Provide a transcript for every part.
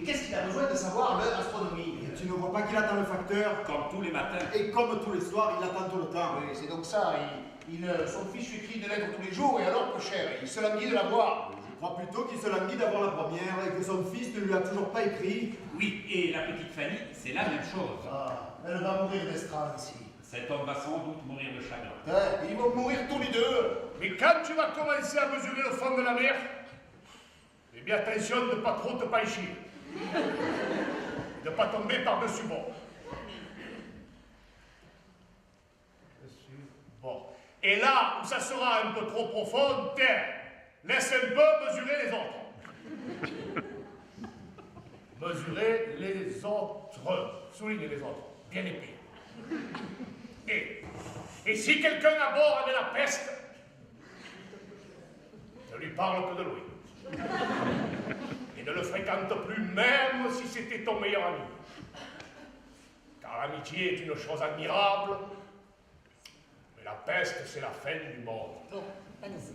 qu'est-ce qu'il a besoin de savoir l'heure astronomique? Tu ne vois pas qu'il attend le facteur? Comme tous les matins. Et comme tous les soirs, il attend tout le temps. Oui, c'est donc ça. Son fils lui écrit une lettre tous les jours, et alors, peu cher, il se languit de la voir. Je crois plutôt qu'il se languit d'avoir la première et que son fils ne lui a toujours pas écrit. Oui, et la petite Fanny, c'est la même chose. Ah, elle va mourir d'estrade ici. Cet homme va sans doute mourir de chagrin. Ils vont mourir tous les deux. Mais quand tu vas commencer à mesurer le fond de la mer, eh bien attention de ne pas trop te pencher. De ne pas tomber par-dessus bord. Bon. Et là où ça sera un peu trop profond, terre. Laisse un peu mesurer les autres. Mesurer les autres. Souligne les autres. Bien épais. Et si quelqu'un à bord avait la peste, ne lui parle que de lui. Et ne le fréquente plus, même si c'était ton meilleur ami. Car l'amitié est une chose admirable, mais la peste, c'est la fin du monde. Bon, allez-y.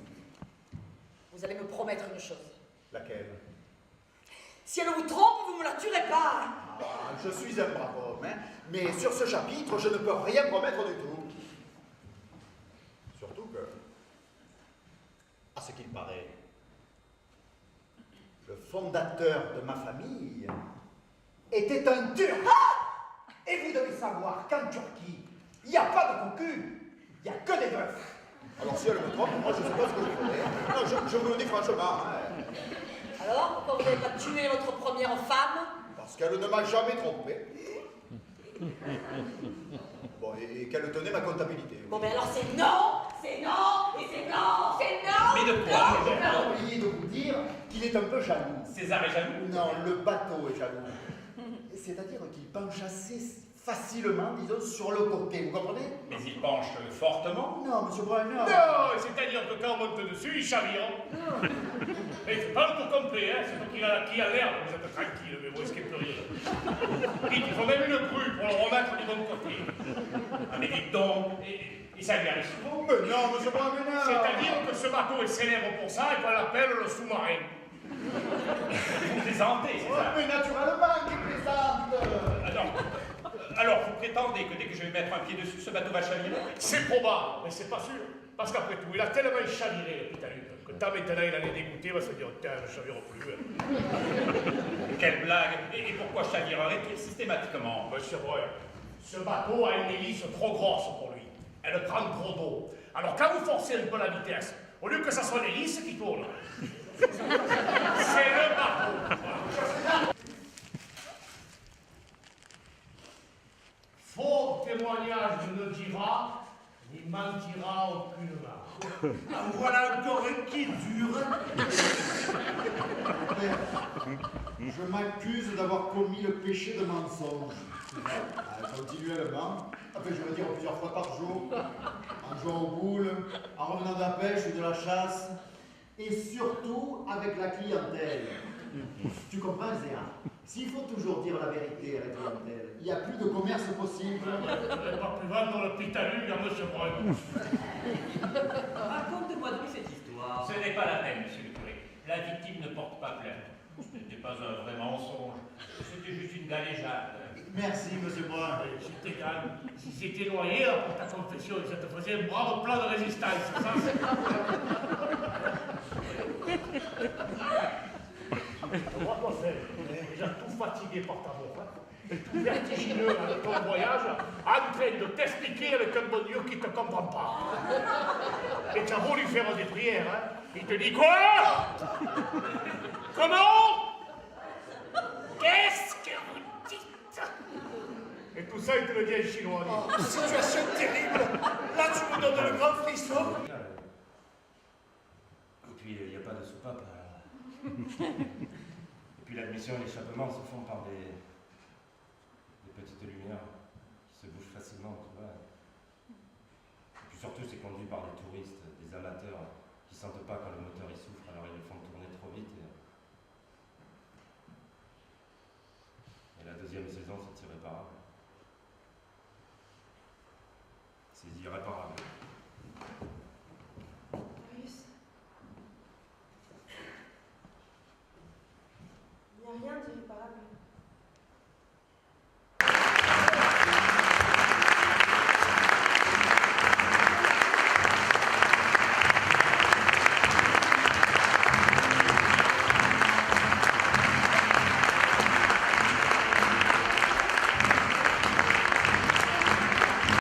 Vous allez me promettre une chose. Laquelle? Si elle vous trompe, vous ne me la tuerez pas. Ah, je suis un brave homme, hein, mais sur ce chapitre, je ne peux rien promettre du tout. Surtout que, à ce qu'il paraît, le fondateur de ma famille était un Turc. Ah! Et vous devez savoir qu'en Turquie, il n'y a pas de cocu, il n'y a que des veufs. Alors si elle me trompe, moi je ne sais pas ce que je ferais. Non, je vous le dis franchement. Hein. Alors, pourquoi vous n'avez pas tué votre première femme? Parce qu'elle ne m'a jamais trompé. Bon, et qu'elle tenait ma comptabilité. Bon, mais alors c'est non, et c'est non, c'est non. Mais de quoi? J'ai oublié de vous dire qu'il est un peu jaloux. César est jaloux? Non, le bateau est jaloux. C'est-à-dire qu'il penche assez facilement, disons, sur le côté, vous comprenez? Mais il penche fortement. Non, monsieur Brun, non. Non, c'est-à-dire que quand on monte dessus, il chavire. Et c'est pas le tout complet, hein, c'est toi qui a l'air, vous êtes tranquille, mais vous risquez de rire. Dites, il faut même une grue pour le remettre du bon côté. Ah, mais dites donc, et ça lui arrive souvent? Mais non, monsieur Brun, mais non. C'est-à-dire que ce bateau est célèbre pour ça et qu'on l'appelle le sous-marin. Vous plaisantez, Oh, César. mais naturellement qu'il plaisante. Alors, vous prétendez que dès que je vais mettre un pied dessus, ce bateau va chavirer? C'est probable, mais c'est pas sûr. Parce qu'après tout, il a tellement chaviré, le Pitaluc, que tant maintenant il en est dégoûté, il va se dire, tiens, je chavire plus. Quelle blague! Et pourquoi chavirerait-il systématiquement? Monsieur Breuer, ce bateau a une hélice trop grosse pour lui. Elle prend trop d'eau. Alors quand vous forcez un peu la vitesse, au lieu que ça soit l'hélice qui tourne, c'est le bateau. Voilà. Faux témoignage ne dira, ni mentira aucunement. Ah, voilà encore un qui dure. Je m'accuse d'avoir commis le péché de mensonge. Continuellement, enfin je veux dire plusieurs fois par jour, en jouant aux boules, en revenant de la pêche ou de la chasse, et surtout avec la clientèle. Tu comprends, Zéa? S'il faut toujours dire la vérité à la clientèle, il n'y a plus de commerce possible. Je ne vais pas plus vendre le Pitaluc à monsieur Breuer. Raconte-moi donc cette histoire. Ce n'est pas la peine, monsieur le curé. La victime ne porte pas plainte. Ce n'était pas un vrai mensonge. C'était juste une galéjade. Merci, monsieur Brun. Je t'égale. Si c'était noyé là, pour ta confession, ça te faisait un brave plan de résistance. Ça, on va pas faire. Déjà tout fatigué par ta mort. Hein. Et tout vertigineux avec ton voyage, en train de t'expliquer avec un bon Dieu qui ne te comprend pas. Et tu as beau lui faire des prières, hein. Il te dit quoi? Comment? Qu'est-ce que vous dites? Et tout ça, il te le dit en chinois. Oh, situation terrible. Là, tu me donnes le grand frisson. Et puis, il n'y a pas de soupape. Et puis, l'admission et l'échappement se font par des petites lumières qui se bougent facilement, tu vois. Et puis surtout, c'est conduit par des touristes, des amateurs qui sentent pas quand le moteur il souffre, alors ils le font tourner trop vite. Et la deuxième saison, c'est irréparable. C'est irréparable.